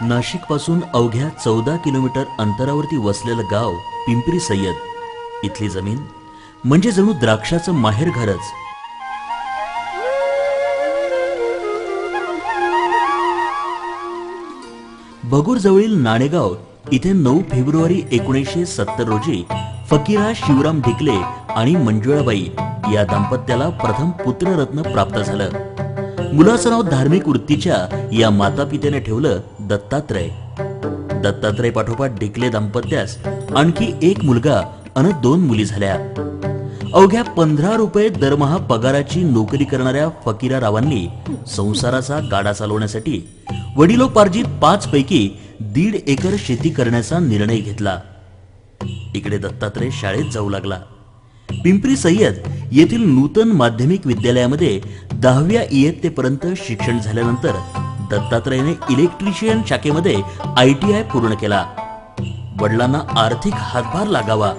नाशिकपासून अवघ्या 14 किलोमीटर अंतरावरती वसलेलं गाव पिंपरी सय्यद। इथली जमीन म्हणजे जणू द्राक्षाचं माहेरघरच। भगूर जवळील नाणेगाव इथे 9 फेब्रुवारी 1970 रोजी फकीरा शिवराम ढिकले आणि मंजुळाबाई या दाम्पत्याला प्रथम पुत्ररत्न प्राप्त झालं। मुलाचं नाव धार्मिक वृत्तीच्या या मातापित्याने ठेवलं दत्तात्रय। दत्तात्रय पाठोपाठ ढिकले दाम्पत्यास आणखी एक मुलगा आणि 2 मुली झाल्या। अवघ्या 15 रुपये दरमहा पगाराची नोकरी करणाऱ्या फकीरा रावांनी संसाराचा गाडा चालवण्यासाठी वडिलोपार्जित 5 पैकी 1.5 एकर शेती करण्याचा निर्णय घेतला। इकडे दत्तात्रय शाळेत जाऊ लागला। पिंपरी सय्यद येथील नूतन माध्यमिक विद्यालयामध्ये 10व्या इयत्तेपर्यंत शिक्षण झाल्यानंतर दत्तात्रयने इलेक्ट्रिशियन शाखेमध्ये ITI पूर्ण केला। वडिलांना आर्थिक हातभार लागावा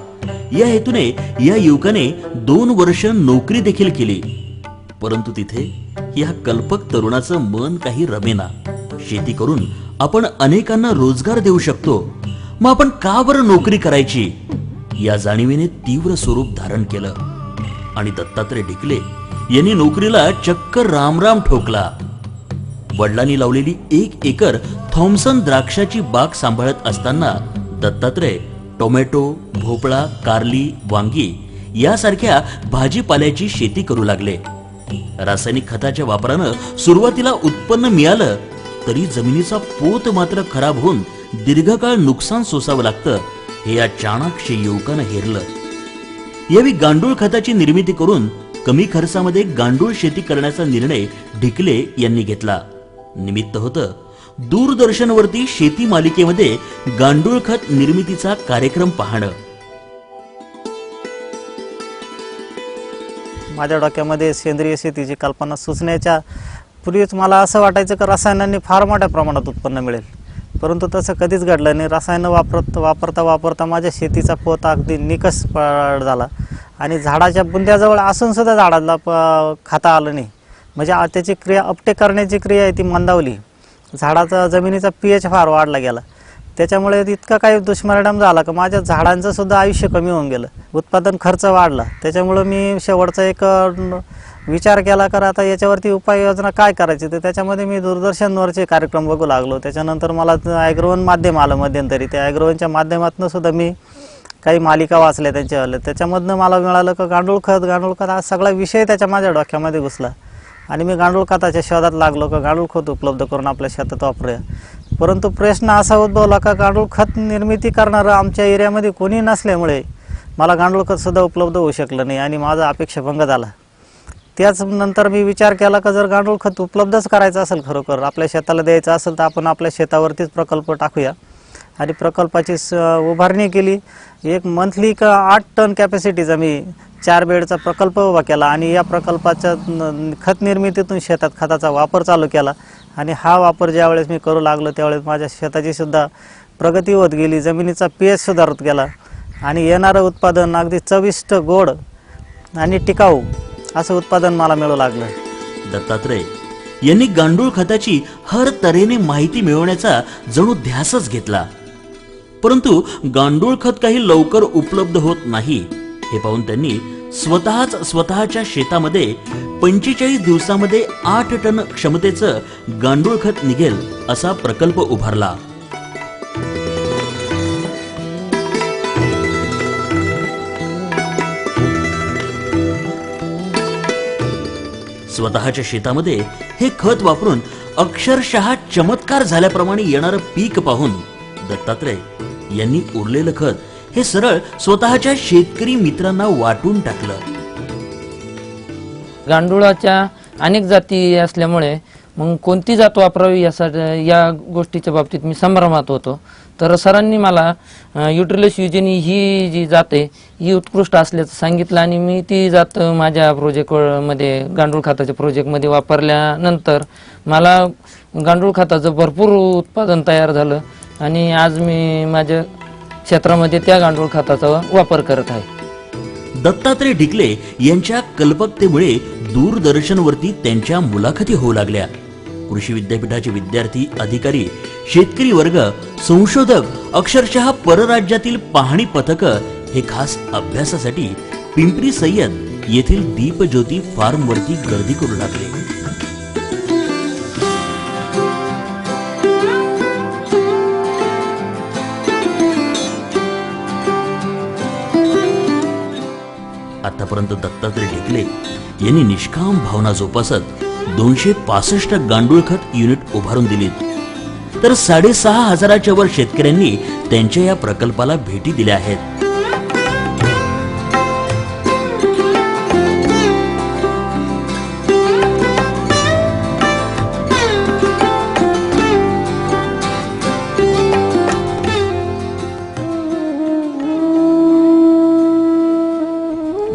या हेतूने या युवकाने 2 वर्ष नोकरी देखील केली, परंतु तिथे या कल्पक तरुणाचं मन काही रमेना। शेती करून आपण अनेकांना रोजगार देऊ शकतो, मग आपण का बरं नोकरी करायची या जाणीवेने तीव्र स्वरूप धारण केलं आणि दत्तात्रय ढिकले यांनी नोकरीला चक्क रामराम ठोकला। वडिलांनी लावलेली 1 एकर थॉम्सन द्राक्षाची बाग सांभाळत असताना दत्तात्रय टोमॅटो, भोपळा, कारली, वांगी यासारख्या भाजीपाल्याची शेती करू लागले। रासायनिक खताच्या वापरानं सुरुवातीला उत्पन्न मिळालं तरी जमिनीचा पोत मात्र खराब होऊन दीर्घकाळ नुकसान सोसावं लागतं हे या चाणाक्ष युवकानं हेरलं। यावेळी गांडूळ खताची निर्मिती करून कमी खर्चामध्ये गांडूळ शेती करण्याचा निर्णय ढिकले यांनी घेतला। निमित्त होतं दूरदर्शनवरती शेती मालिकेमध्ये गांडूळ खत निर्मितीचा कार्यक्रम पाहणं। माझ्या डोक्यामध्ये सेंद्रिय शेतीची कल्पना सुचण्याच्या पूर्वीच मला असं वाटायचं की रसायनांनी फार मोठ्या प्रमाणात उत्पन्न मिळेल, परंतु तसं कधीच घडलं नाही। रसायनं वापरता माझ्या शेतीचा पोत अगदी निकस झाला आणि झाडाच्या बुंद्याजवळ असून सुद्धा झाडाला खाता आलं नाही। म्हणजे त्याची क्रिया अपटेक करण्याची क्रिया आहे ती मंदावली। झाडाचा जमिनीचा pH फार वाढला गेला, त्याच्यामुळे इतका काही दुष्परिणाम झाला की माझ्या झाडांचं सुद्धा आयुष्य कमी होऊन गेलं, उत्पादन खर्च वाढला। त्याच्यामुळे मी शेवटचा एक विचार केला की आता याच्यावरती उपाययोजना काय करायची, तर त्याच्यामध्ये मी दूरदर्शनवरचे कार्यक्रम बघू लागलो। त्याच्यानंतर मला ॲग्रोवन माध्यम आलं मध्यंतरी, त्या ॲग्रोवनच्या माध्यमातून सुद्धा मी काही मालिका वाचल्या त्यांच्यावाल्या। त्याच्यामधनं मला मिळालं की गांडूळ खत हा सगळा विषय त्याच्या माझ्या डोक्यामध्ये घुसला आणि मी गांडूळ खताच्या शोधात लागलो की गांडूळ खत उपलब्ध करून आपल्या शेतात वापरूया। परंतु प्रश्न असा उद्भवला का गांडूळ खत निर्मिती करणारं आमच्या एरियामध्ये कोणी नसल्यामुळे मला गांडूळ खत सुद्धा उपलब्ध होऊ शकलं नाही आणि माझा अपेक्षाभंग झाला। त्याच नंतर मी विचार केला की जर गांडूळ खत उपलब्धच करायचं असेल, खरोखर आपल्या शेताला द्यायचं असेल, तर आपण आपल्या शेतावरतीच प्रकल्प टाकूया आणि प्रकल्पाची उभारणी केली। एक मंथली 8 टन कॅपॅसिटीचा मी 4 बेडचा प्रकल्प उभा केला आणि या प्रकल्पाच्या खत निर्मितीतून शेतात खताचा वापर चालू केला आणि हा वापर ज्यावेळेस मी करू लागलो त्यावेळेस माझ्या शेताची सुद्धा प्रगती होत गेली, जमिनीचा pH सुधारत गेला आणि येणारं उत्पादन अगदी चविष्ट, गोड आणि टिकाऊ असं उत्पादन मला मिळू लागलं। दत्तात्रय यांनी गांडूळ खताची हर तऱ्हेने माहिती मिळवण्याचा जणू ध्यासच घेतला, परंतु गांडूळ खत काही लवकर उपलब्ध होत नाही हे पाहून त्यांनी स्वतःच्या शेतामध्ये 45 दिवसामध्ये 8 टन क्षमतेचं गांडूळ खत निघेल असा प्रकल्प उभारला। स्वतःच्या शेतामध्ये हे खत वापरून अक्षरशः चमत्कार झाल्याप्रमाणे येणारं पीक पाहून दत्तात्रय यांनी उरलेलं खत हे सरळ स्वतःच्या शेतकरी मित्रांना वाटून टाकलं। गांडुळाच्या अनेक जाती असल्यामुळे मग कोणती जात वापरावी यासाठी या गोष्टीच्या बाबतीत मी संभ्रमात होतो। तर सरांनी मला युट्रिलस युजेनी ही जी जात आहे ही उत्कृष्ट असल्याचं सांगितलं आणि मी ती जात माझ्या प्रोजेक्टमध्ये गांडूळ खताच्या प्रोजेक्टमध्ये वापरल्यानंतर मला गांडूळ खताचं भरपूर उत्पादन तयार झालं आणि आज मी माझ्या क्षेत्रामध्ये त्या गांडूळ खताचा वापर करत आहे। दत्तात्रय ढिकले यांच्या कल्पकतेमुळे दूरदर्शनवरती त्यांच्या मुलाखती होऊ लागल्या। कृषी विद्यापीठाचे विद्यार्थी, अधिकारी, शेतकरी वर्ग, संशोधक अक्षरशः परराज्यातील पाहणी पथक हे खास अभ्यासासाठी पिंपरी सय्यद येथील दीपज्योती फार्म वरती गर्दी करू लागले. आतापर्यंत दत्तात्रय ढिकले यांनी निष्काम भावना जोपासत 265 गांडूळ खत युनिट उभारून दिलीत, तर 6,500च्या वर शेतकऱ्यांनी त्यांच्या या प्रकल्पाला भेटी दिल्या आहेत.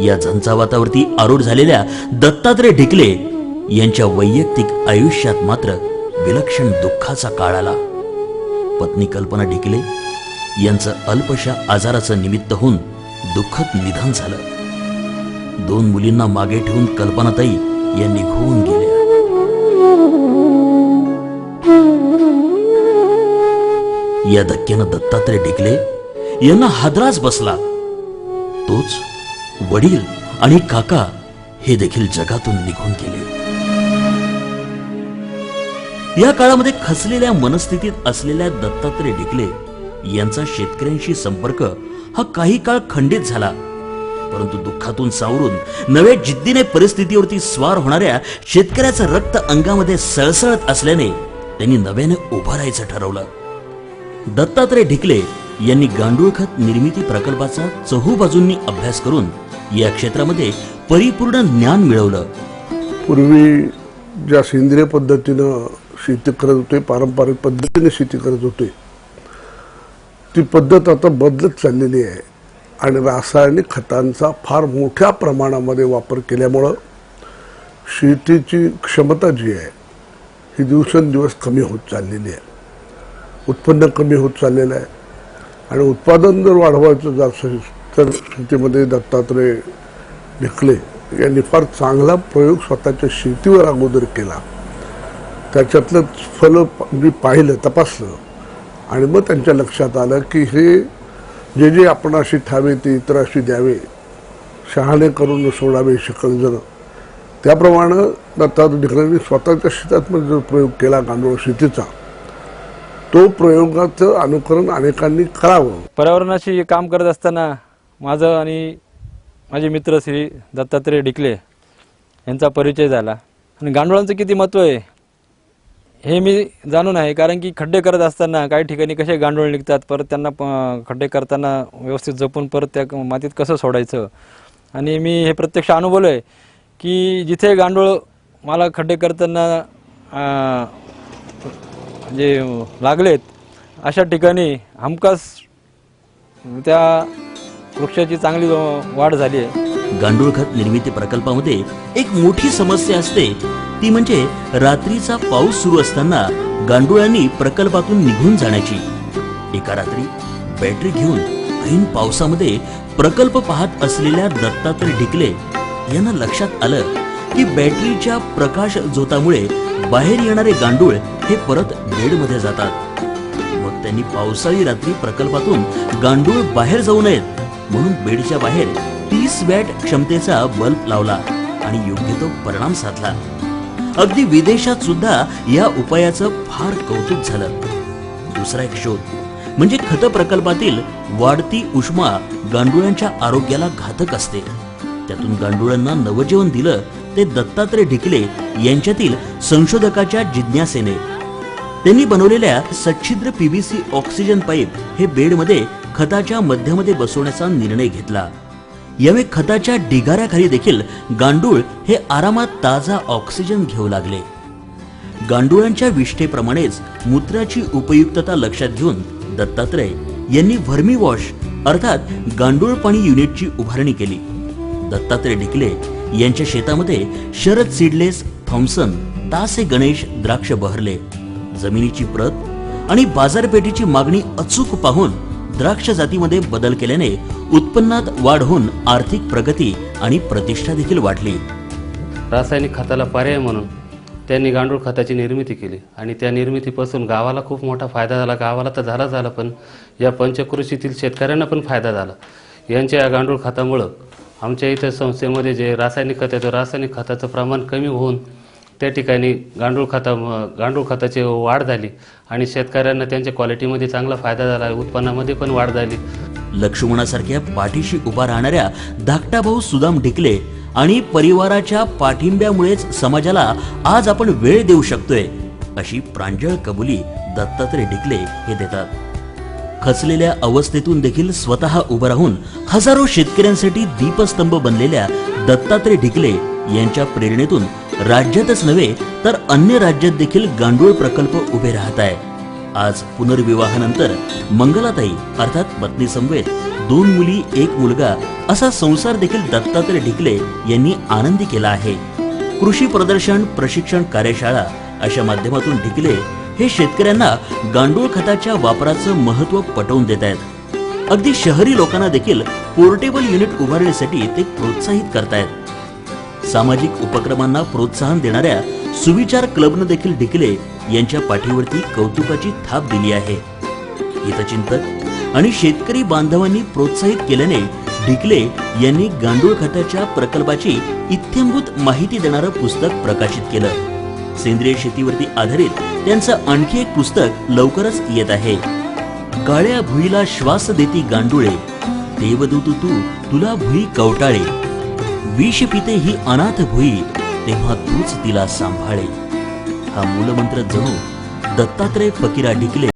या झंझावातावरती आरूढ झालेल्या दत्तात्रय ढिकले यांच्या वैयक्तिक आयुष्यात मात्र विलक्षण दुःखाचा काळ आला. पत्नी कल्पना ढिकले यांचं अल्पशा आजाराचं निमित्त होऊन दुःखद निधन झालं. 2 मुलींना मागे ठेवून कल्पनाताई या निघून गेल्या. या धक्क्यानं दत्तात्रय ढिकले यांना हादराच बसला. तोच वडील आणि काका हे देखील जगातून निघून गेले. या काळामध्ये खचलेल्या मनस्थितीत असलेल्या दत्तात्रय ढिकले यांचा शेतकऱ्यांशी संपर्क हा काही काळ खंडित झाला. परंतु दुःखातून सावरून नव्या जिद्दीने परिस्थितीवरती स्वार होणाऱ्या शेतकऱ्याचं रक्त अंगामध्ये सळसळत असल्याने त्यांनी नव्याने उभं राहायचं ठरवलं. दत्तात्रय ढिकले यांनी गांडूळ खत निर्मिती प्रकल्पाचा चहूबाजूंनी अभ्यास करून या क्षेत्रामध्ये परिपूर्ण ज्ञान मिळवलं. पूर्वी ज्या सेंद्रिय पद्धतीनं शेती करत होते, पारंपरिक पद्धतीने शेती करत होते, ती पद्धत आता बदलत चाललेली आहे आणि रासायनिक खतांचा फार मोठ्या प्रमाणामध्ये वापर केल्यामुळं शेतीची क्षमता जी आहे ही दिवसेंदिवस कमी होत चाललेली आहे. उत्पन्न कमी होत चाललेलं आहे आणि उत्पादन जर वाढवायचं असेल तर शेतीमध्ये दत्तात्रय ढिकले यांनी फार चांगला प्रयोग स्वतःच्या शेतीवर अगोदर केला. त्याच्यातलं फल मी पाहिलं, तपासलं आणि मग त्यांच्या लक्षात आलं की हे जे जे आपण अशी ठावे ते इतराशी द्यावे, शहाणे करून सोडावे शकल जर, त्याप्रमाणे दत्तात्रय ढिकलेंनी स्वतःच्या शेतात जो प्रयोग केला गांडूळ शेतीचा, तो प्रयोगाचं अनुकरण अनेकांनी करावं. पर्यावरणाशी काम करत असताना माझं आणि माझे मित्र श्री दत्तात्रय ढिकले यांचा परिचय झाला आणि गांडुळांचं किती महत्त्व आहे हे मी जाणून आहे. कारण की खड्डे करत असताना काही ठिकाणी कसे गांडूळ निघतात, परत त्यांना खड्डे करताना व्यवस्थित जपून परत त्या मातीत कसं सोडायचं, आणि मी हे प्रत्यक्ष अनुभवलं आहे की जिथे गांडूळ मला खड्डे करताना जे लागलेत अशा ठिकाणी हमखास त्या वृक्षाची चांगली वाढ झाली आहे. गांडूळ खत निर्मिती प्रकल्पामध्ये एक मोठी समस्या असते, ती म्हणजे रात्रीचा पाऊस सुरू असताना गांडुळांनी प्रकल्पातून निघून जाण्याची. एका रात्री बॅटरी घेऊन ऐन पावसामध्ये प्रकल्प पाहत असलेल्या दत्तात्रय ढिकले यांना लक्षात आलं की बॅटरीच्या प्रकाश झोतामुळे बाहेर येणारे गांडूळ हे परत बेडमध्ये जातात. मग त्यांनी पावसाळी रात्री प्रकल्पातून गांडूळ बाहेर जाऊ नयेत म्हणून बेडच्या बाहेर 30 वॅट क्षमतेचा बल्ब लावला आणि योग्य तो परिणाम साधला. अगदी विदेशात सुद्धा या उपायाचं फार कौतुक झालं. दुसरा एक शोध म्हणजे खत प्रकल्पातील वाढती उष्मा गांडुळांच्या आरोग्याला घातक असते. त्यातून गांडुळांना नवजीवन दिलं ते दत्तात्रय ढिकले यांच्यातील संशोधकाच्या जिज्ञासेने. त्यांनी बनवलेल्या सच्छिद्र पीव्हीसी ऑक्सिजन पाईप हे बेडमध्ये खताच्या मध्यामध्ये बसवण्याचा निर्णय घेतला. यावेळी खताच्या ढिगाऱ्याखाली देखील गांडूळ हे आरामात ताजा ऑक्सिजन घेऊ लागले. गांडुळांच्या विष्ठेप्रमाणेच मूत्राची उपयुक्तता लक्षात घेऊन दत्तात्रय यांनी व्हर्मी वॉश अर्थात गांडूळ पाणी युनिटची उभारणी केली. दत्तात्रय ढिकले यांच्या शेतामध्ये शरद सीडलेस, थॉम्सन, तासे गणेश द्राक्ष बहरले. जमिनीची प्रत आणि बाजारपेठेची मागणी अचूक पाहून द्राक्ष जातीमध्ये बदल केल्याने उत्पन्नात वाढ होऊन आर्थिक प्रगती आणि प्रतिष्ठा देखील वाढली. रासायनिक खताला पर्याय म्हणून त्यांनी गांडूळ खताची निर्मिती केली आणि त्या निर्मितीपासून गावाला खूप मोठा फायदा झाला. गावाला तर झाला पण या पंचक्रोशीतील शेतकऱ्यांना पण फायदा झाला. यांच्या या गांडूळ खतामुळं आमच्या इथं संस्थेमध्ये जे रासायनिक खत आहे, रासायनिक खताचं प्रमाण कमी होऊन त्या ठिकाणी गांडूळ खताची वाढ झाली आणि शेतकऱ्यांना त्यांच्या क्वालिटीमध्ये चांगला फायदा झाला, उत्पन्नामध्ये पण वाढ झाली. लक्ष्मणासारख्या पाठीशी उभा राहणाऱ्या धाकटा भाऊ सुदाम ढिकले आणि परिवाराच्या पाठिंब्यामुळेच समाजाला आज आपण वेळ देऊ शकतोय, अशी प्रांजळ कबुली दत्तात्रय ढिकले हे देतात. खचलेल्या अवस्थेतून देखील स्वतः उभं राहून हजारो शेतकऱ्यांसाठी दीपस्तंभ बनलेल्या दत्तात्रय ढिकले यांच्या प्रेरणेतून राज्यातच नव्हे तर अन्य राज्यात देखील गांडूळ प्रकल्प उभे राहत आहे. आज पुनर्विवाहानंतर मंगलाताई अर्थात पत्नी समवेत 2 मुली 1 मुलगा असा संसार देखील दत्तात्रय ढिकले यांनी आनंदी केला आहे. कृषी प्रदर्शन, प्रशिक्षण कार्यशाळा अशा माध्यमातून ढिकले हे शेतकऱ्यांना गांडूळ खताच्या वापराचं महत्त्व पटवून देत आहेत. अगदी शहरी लोकांना देखील पोर्टेबल युनिट उभारण्यासाठी ते प्रोत्साहित करतायत. सामाजिक उपक्रमांना प्रोत्साहन देणाऱ्या सुविचार क्लबनं देखील ढिकले यांच्या पाठीवरती कौतुकाची थाप दिली आहे. हितचिंतक आणि शेतकरी बांधवांनी प्रोत्साहित केल्याने ढिकले यांनी गांडूळ खताच्या प्रकल्पाची इत्थंभूत माहिती देणारं पुस्तक प्रकाशित केलं. सेंद्रिय शेतीवरती आधारित त्यांचं आणखी एक पुस्तक लवकरच येत आहे. काळ्या भुईला श्वास देती गांडुळे, देवदूत तू तुला भुई कवटाळे, विष पिते ही अनाथ भुई, तेव्हा तूच तिला सांभाळे. हा मूलमंत्र जणू दत्तात्रय फकीरा ढिकले